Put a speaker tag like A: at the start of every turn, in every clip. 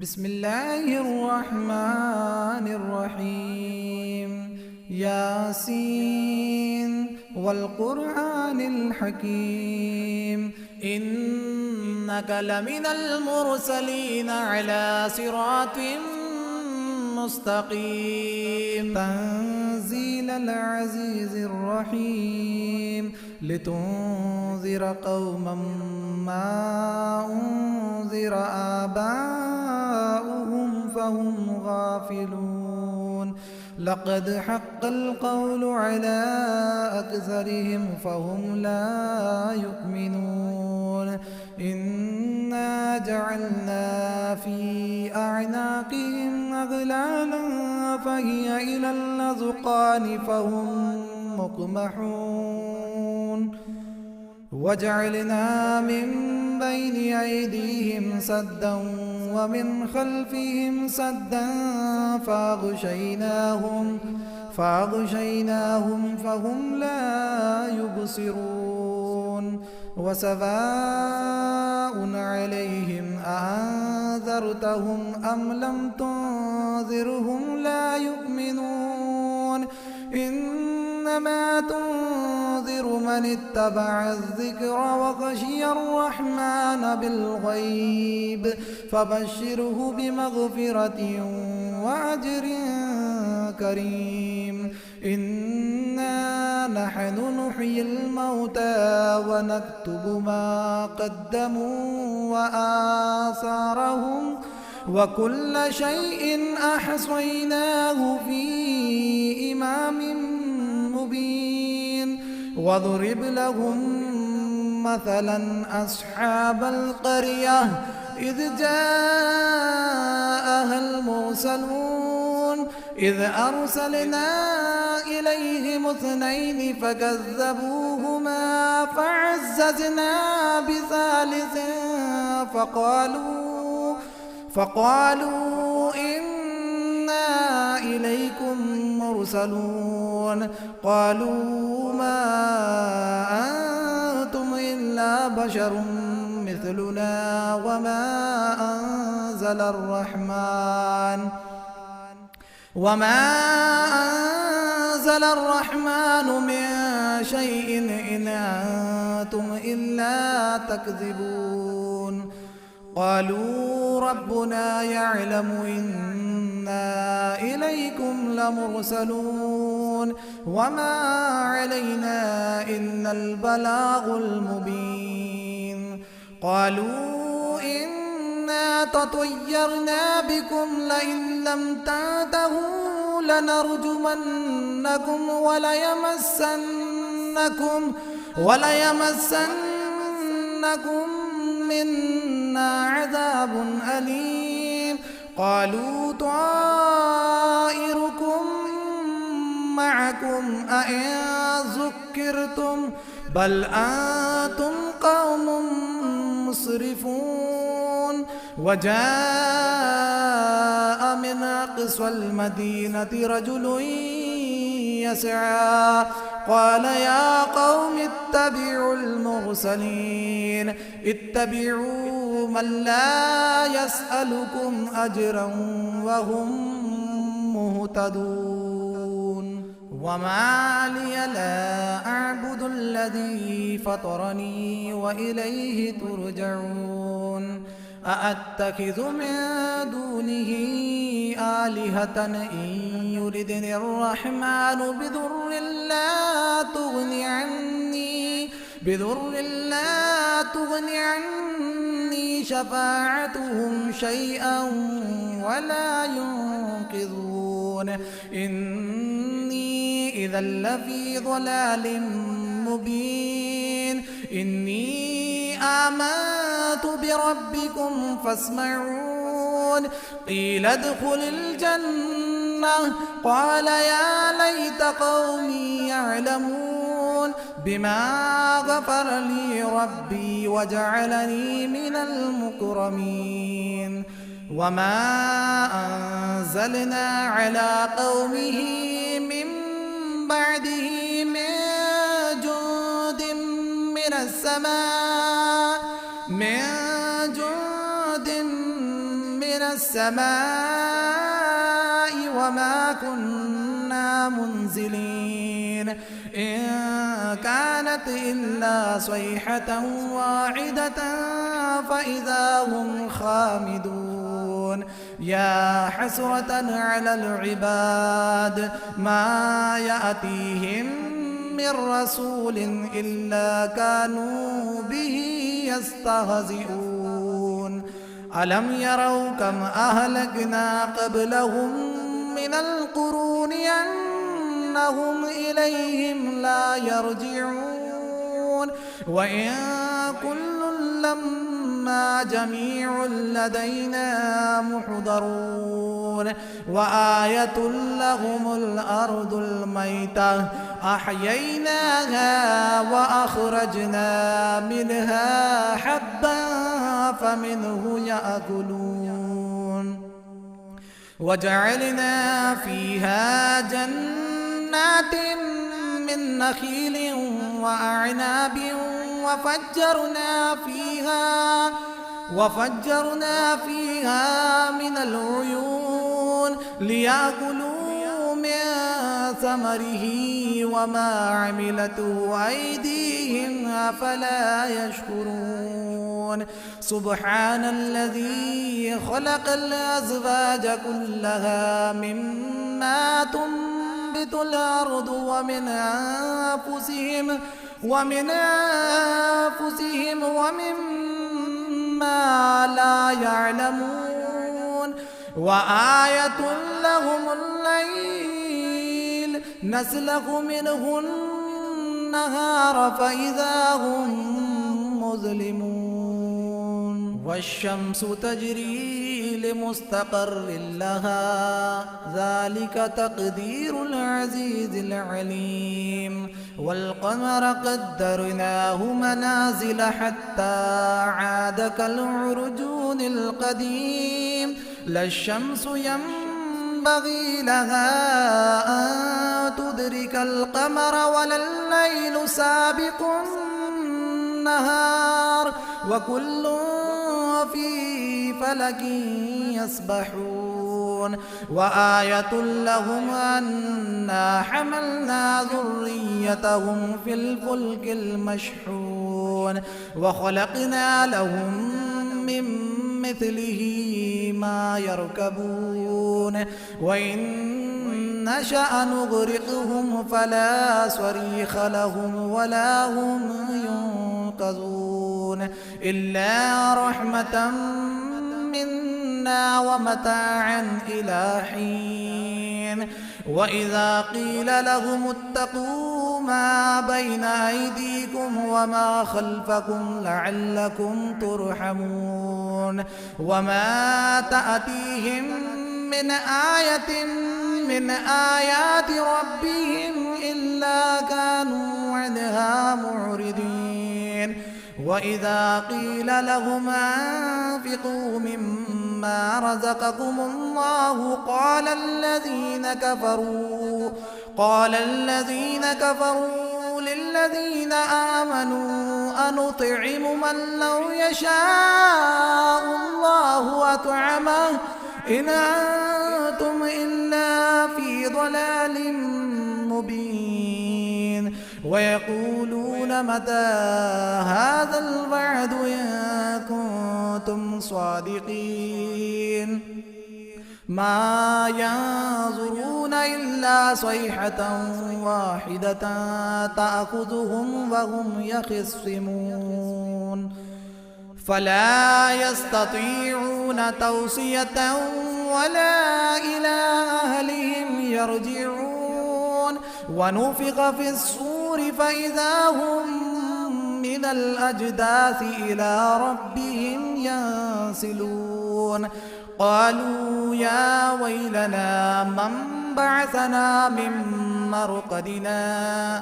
A: بسم الله الرحمن الرحيم. ياسين والقرآن الحكيم إنك لمن المرسلين على صراط مستقيم. تنزيل العزيز الرحيم لتنذر قوما ما أنذر آباؤهم فهم غافلون. لقد حق القول على أكثرهم فهم لا يؤمنون. إنا جعلنا في أعناقهم أغلالا فهي إلى الأذقان فهم مقمحون. وجعلنا من بين أيديهم سدا ومن خلفهم سدا فأغشيناهم فهم لا يبصرون. وسواء عليهم أأنذرتهم أم لم تنذرهم لا يؤمنون. إنما تنذر من اتبع الذكر وخشي الرحمن بالغيب فبشره بمغفرة وأجر كريم. إنا نحن نحيي الموتى ونكتب ما قدموا وآثارهم وكل شيء أحصيناه في إمام مبين. واضرب لهم مثلا أصحاب القرية إذ جاءها المرسلون إذ أرسلنا إليهم اثنين فكذبوهما فعززنا بثالث فقالوا إنا إليكم مرسلون. قالوا ما أنتم إلا بشر مثلنا وما أنزل الرحمن من شيء إن أنتم إلا تكذبون. قالوا ربنا يعلم إنا إليكم لمرسلون وما علينا إلا البلاغ المبين. قالوا إنا تطيرنا بكم لئن لم تنتهوا لنرجمنكم وليمسنكم منا عذاب أليم. قالوا طائركم معكم أئن ذكرتم بل أنتم قوم مسرفون. وجاء من أقصى المدينة رجل يسعى قال يا قوم اتبعوا المرسلين اتبعوا من لا يسألكم أجرا وهم مهتدون. وما لي لا أعبد الذي فطرني وإليه ترجعون. أأتخذ من دونه آلهة إن يردني الرحمن بضر لا تغني عني شفاعتهم شيئا ولا ينقذون. إني إذا لفي ضلال مبين. إني آمنت بربكم فاسمعون. قيل ادخل الجنة قال يا ليت قومي يعلمون بما غفر لي ربي وجعلني من المكرمين. وما أنزلنا على قومه من بعده من جند من السماء السماء وما كنا منزلين إن كانت إلا صيحة واحدة فإذا هم خامدون يا حسرة على العباد ما يأتيهم من رسول إلا كانوا به يستهزئون ألم يروا كم أهلكنا قبلهم من القرون أنهم إليهم لا يرجعون وإن كل لما جميع لدينا محضرون وآية لهم الأرض الميتة أحييناها وأخرجنا منها حبا فمنه يأكلون وجعلنا فيها جنات من نخيل وأعناب وفجرنا فيها من العيون ليأكلوا من ثمره وما عملته أيديهم أفلا يشكرون سبحان الذي خلق الأزواج كلها مما تنبت الأرض ومن أنفسهم ومما لا يعلمون وآية لهم الليل نسلخ منه النهار فإذا هم مظلمون والشمس تجري لمستقر لها ذلك تقدير العزيز العليم والقمر قدرناه منازل حتى عاد كالعرجون القديم لا الشمس ينبغي لها أن تدرك القمر ولا الليل سابق النهار وكل في فلك يسبحون وآية لهم أنا حملنا ذريتهم في الفلك المشحون وخلقنا لهم من مثله ما يركبون وإن نشأ نغرقهم فلا صريخ لهم ولا هم ينقذون إلا رحمة منا ومتاعا إلى حين وإذا قيل لهم اتقوا ما بين أيديكم وما خلفكم لعلكم ترحمون وما تأتيهم من آية من آيات ربهم إلا كانوا عنها معرضين وإذا قيل لهم أنفقوا مما رزقكم الله قال الذين كفروا للذين آمنوا أنطعم من لو يشاء الله أطعمه إن أنتم إلا في ضلال مبين ويقولون متى هذا الوعد إن كنتم صادقين ما ينظرون إلا صيحة واحدة تأخذهم وهم يخصمون فلا يستطيعون توصية ولا إلى أهلهم يرجعون ونفخ في الصور فإذا هم من الأجداث إلى ربهم ينسلون قالوا يا ويلنا من بعثنا من مرقدنا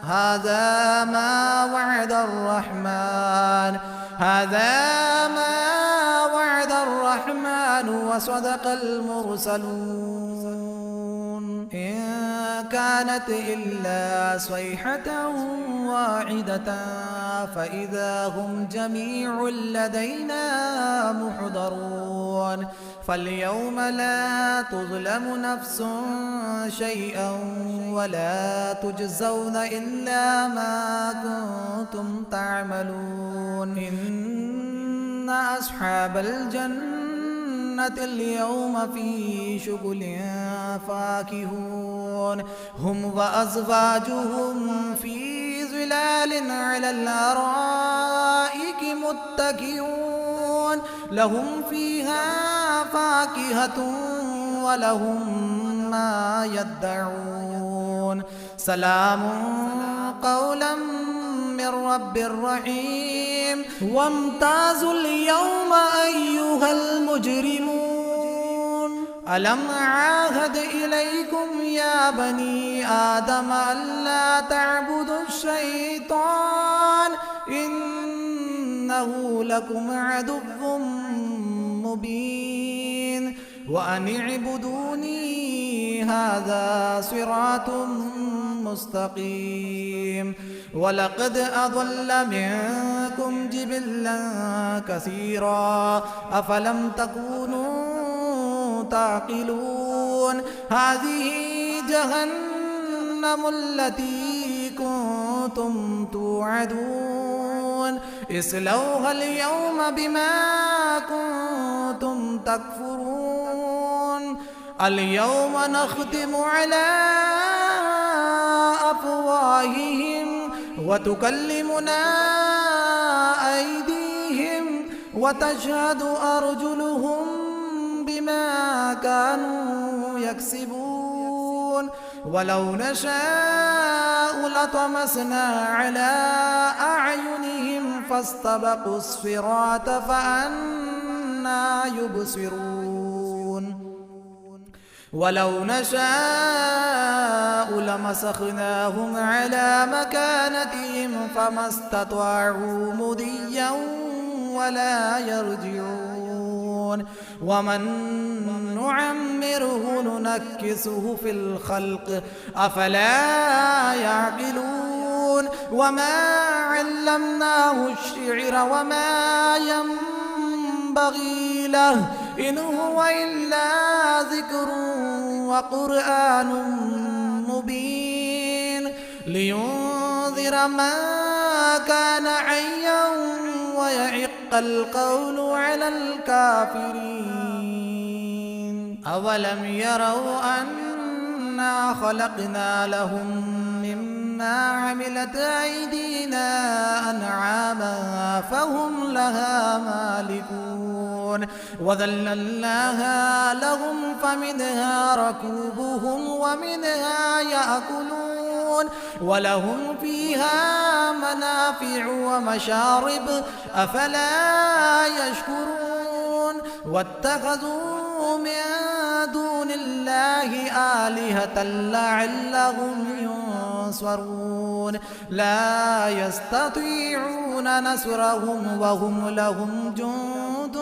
A: هذا ما وعد الرحمن وصدق المرسلون إن كانت إلا صيحة واحدة فإذا هم جميع لدينا محضرون فاليوم لا تظلم نفس شيئا ولا تجزون إلا ما كنتم تعملون إن أصحاب الجنة اليوم في شغل فاكهون هم وأزواجهم في ظلال على الأرائك متكئون لهم فيها فاكهة ولهم ما يدعون سلام قولا من رب رحيم وامتازوا اليوم أيها المجرمون ألم أعاهد إليكم يا بني آدم ألا تعبدوا الشيطان إنه لكم عدو مبين وأن اعبدوني هذا صراط مستقيم ولقد أضل منكم جبلا كثيرا أفلم تكونوا تعقلون هذه جهنم التي كنتم توعدون اصلوها اليوم بما كنتم تكفرون اليوم نختم على أفواههم وتكلمنا أيديهم وتشهد أرجلهم بما كانوا يكسبون ولو نشاء لطمسنا على أعينهم فاستبقوا الصراط فأنى يبصرون ولو نشاء لمسخناهم على مكانتهم فما استطاعوا مضيا ولا يرجعون ومن نعمره ننكسه في الخلق أفلا يعقلون وما علمناه الشعر وما ينبغي له إن هو إلا ذكر وقرآن مبين لينذر من كان حيا ويحق القول على الكافرين أولم يروا أنا خلقنا لهم مما عملت أيدينا أنعاما فهم لها مالكون وذللناها لهم فمنها ركوبهم ومنها يأكلون ولهم فيها منافع ومشارب أفلا يشكرون واتخذوا من دون الله آلهة لعلهم ينصرون لا يستطيعون نصرهم وهم لهم جند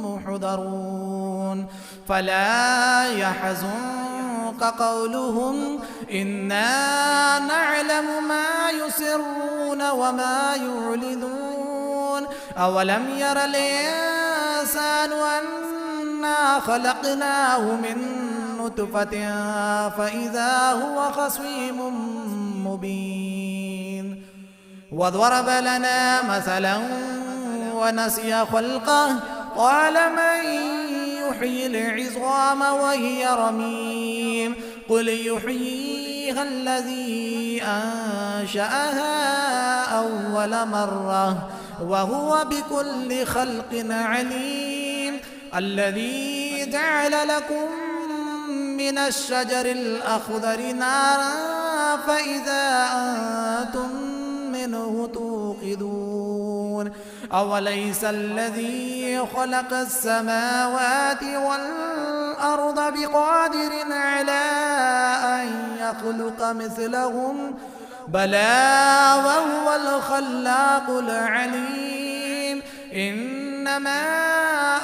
A: محضرون فلا يحزنك قولهم إنا نعلم ما يسرون وما يعلنون أولم ير الإنسان أنا خلقناه من نطفة فإذا هو خصيم مبين وضرب لنا مثلا ونسي خلقه قال من يحيي العظام وهي رميم قل يحييها الذي أنشأها أول مرة وهو بكل خلق عليم الذي جعل لكم من الشجر الأخضر نارا فإذا أنتم منه توقدون أوليس الذي خلق السماوات والأرض بقادر على أن يخلق مثلهم بلى وهو الخلاق العليم إنما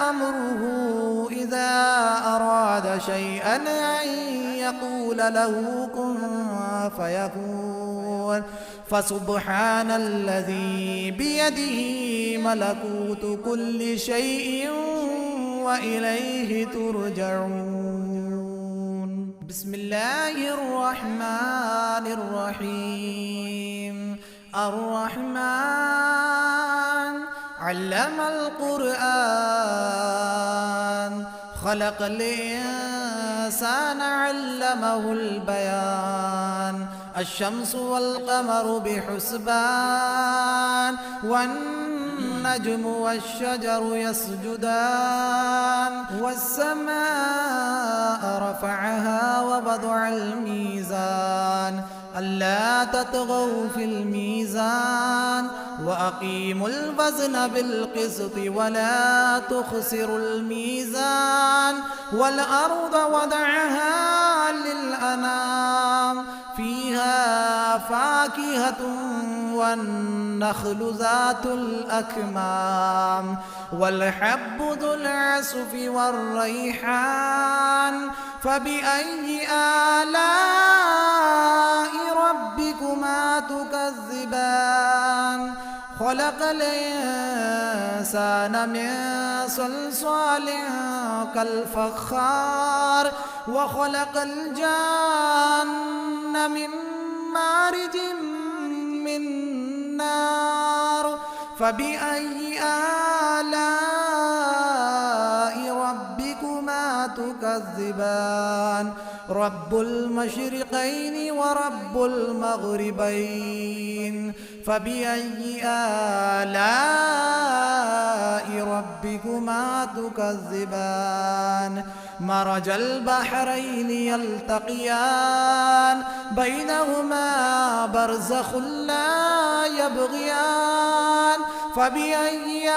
A: أمره إذا أراد شيئا أن يقول له كن فيكون فسبحان الذي بيده ملكوت كل شيء وإليه ترجعون. بسم الله الرحمن الرحيم. الرحمن علم القرآن خلق الإنسان علمه البيان. الشمس والقمر بحسبان والنجم والشجر يسجدان. والسماء رفعها ووضع الميزان ألا تطغوا في الميزان وأقيموا الوزن بالقسط ولا تخسروا الميزان. والأرض وضعها للأنام فيها فاكهة والنخل ذات الأكمام والحب ذو العصف والريحان. فبأي آلاء ربكما تكذبان؟ خلق الإنسان من صلصال كالفخار وخلق الجان من مارج من نار. فبأي آلاء ربكما تكذبان؟ رب المشرقين ورب المغربين. فبأي آلاء ربكما تكذبان؟ مرج البحرين يلتقيان بينهما برزخ لا يبغيان. فبأي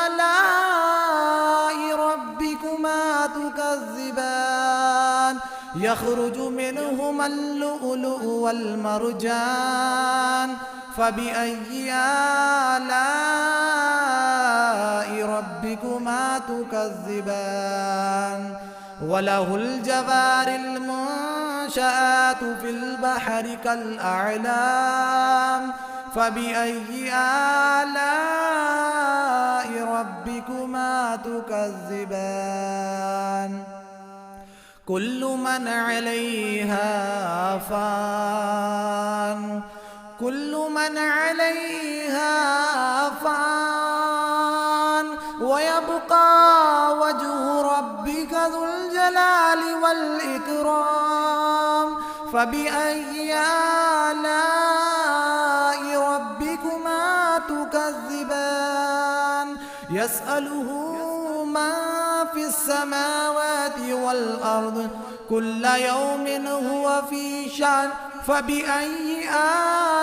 A: آلاء ربكما تكذبان؟ يخرج منهما اللؤلؤ والمرجان. فبأي آلاء ربكما تكذبان؟ وله الجوار المنشآت في البحر كالأعلام. فبأي آلاء ربكما تكذبان؟ كل من عليها فان. كل من عليها فان ويبقى وجه ربك ذو الجلال والإكرام. فبأي آلاء ربكما تكذبان؟ يسأله من في السماوات والأرض كل يوم هو في شأن. فبأي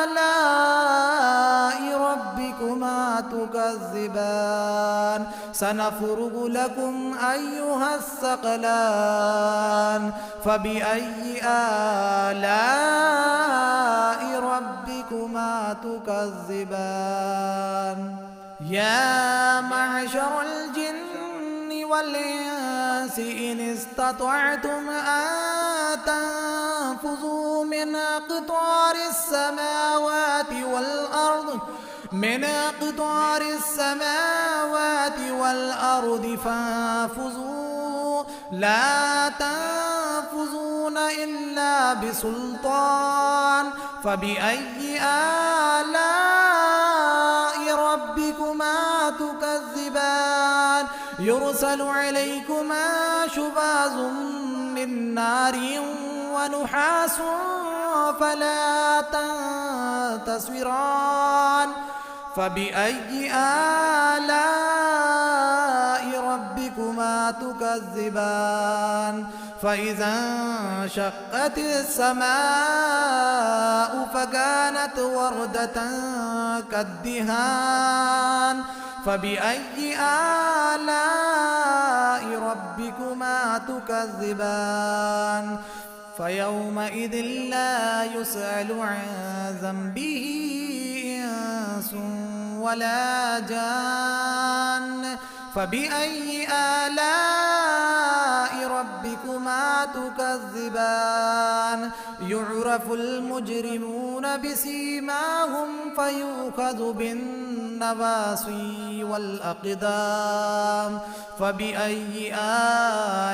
A: آلاء ربكما تكذبان؟ سنفرغ لكم أيها الثقلان. فبأي آلاء ربكما تكذبان؟ يا معشر الجن والإنس إن استطعتم أن تنفذوا من أقطار السماوات والأرض فانفذوا لا تنفذون إلا بسلطان. فبأي آلاء ربكما تكذبان؟ يرسل عليكما شواظ من نار ونحاس فلا تنتصران. فبأي آلاء ربكما تكذبان؟ فإذا انشقت السماء فكانت وردة كالدهان. فبأي آلاء ربكما تكذبان؟ فيومئذ لا يسأل عن ذنبه إنس ولا جان. فبأي آلاء ربكما تكذبان يعرف المجرمون بسيماهم فيؤخذ بالنواصي والأقدام فبأي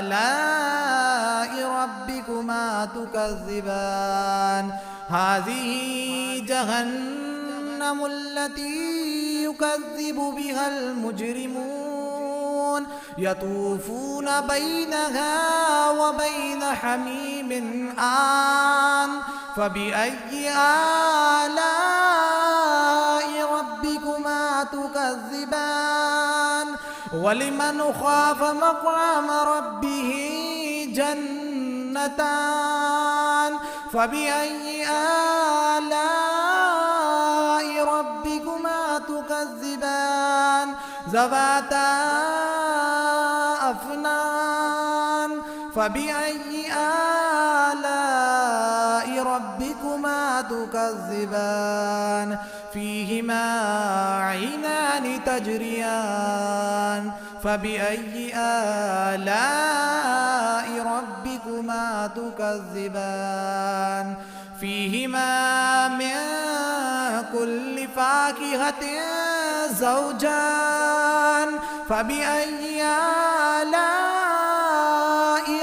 A: آلاء ربكما تكذبان هذه جهنم التي يكذب بها المجرمون يطوفون بينها وبين حميم آن فبأي آلاء ربكما تكذبان ولمن خاف مقام ربه جنتان فبأي آلاء ربكما تكذبان ذواتا أفنان فبأي آلاء ربكما تكذبان فيهما عينان تجريان فبأي آلاء ربكما تكذبان فيهما من كل فاكهة زوجان فبأي آلاء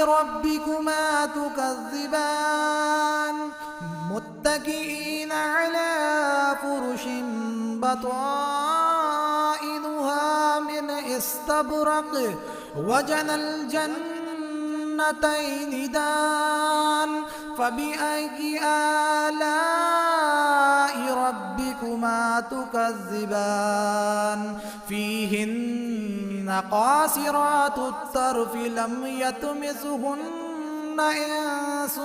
A: ربكما تكذبان متكئين على فرش بطائنها من استبرق وجنى الجنتين دان فبأي آلاء ربكما تكذبان فيهن قاصرات الطرف لم يطمثهن إنس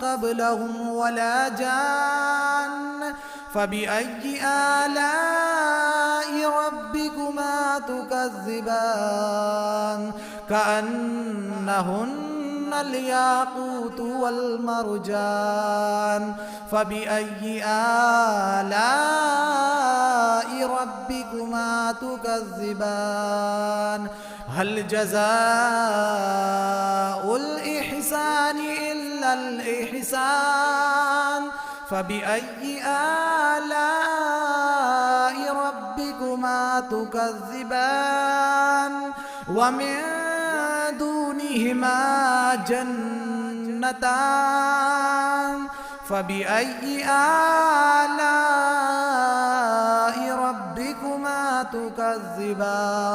A: قبلهم ولا جان فبأي آلاء ربكما تكذبان كأنهن الياقوت والمرجان فبأي آلاء ربكما تكذبان هل جزاء الإحسان إلا الإحسان فبأي آلاء ربكما تكذبان ومن دونهما جنتان فبأي آلاء ربكما تكذبان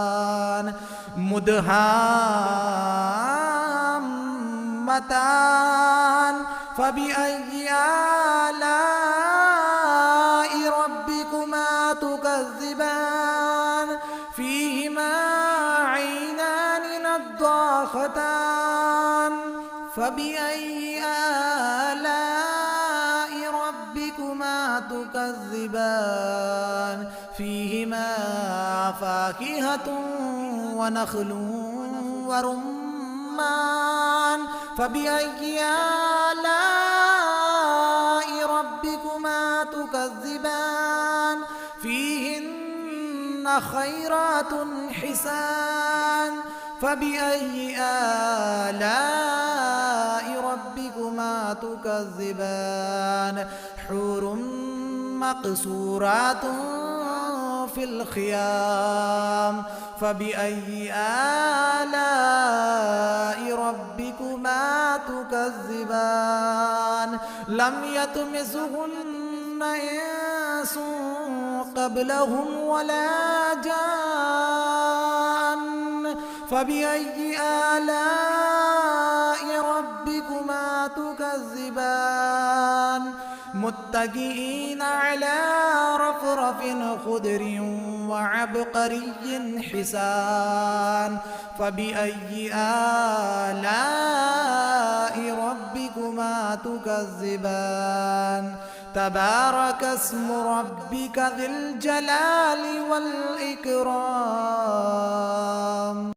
A: مدهامتان فبأي آلاء ربكما تكذبان فيهما عينان نضاختان فبأي آلاء ربكما تكذبان فيهما فاكهة ونخل ورمان فبأي آلاء ربكما تكذبان فيهن خيرات حسان فبأي آلاء ربكما تكذبان حور مقصورات في الخيام فبأي آلاء ربكما تكذبان لم يطمثهن إنس قبلهم ولا جان فبأي آلاء ربكما تكذبان متكئين على رفرف خضر وعبقري حسان فبأي آلاء ربكما تكذبان تبارك اسم ربك ذي الجلال والإكرام.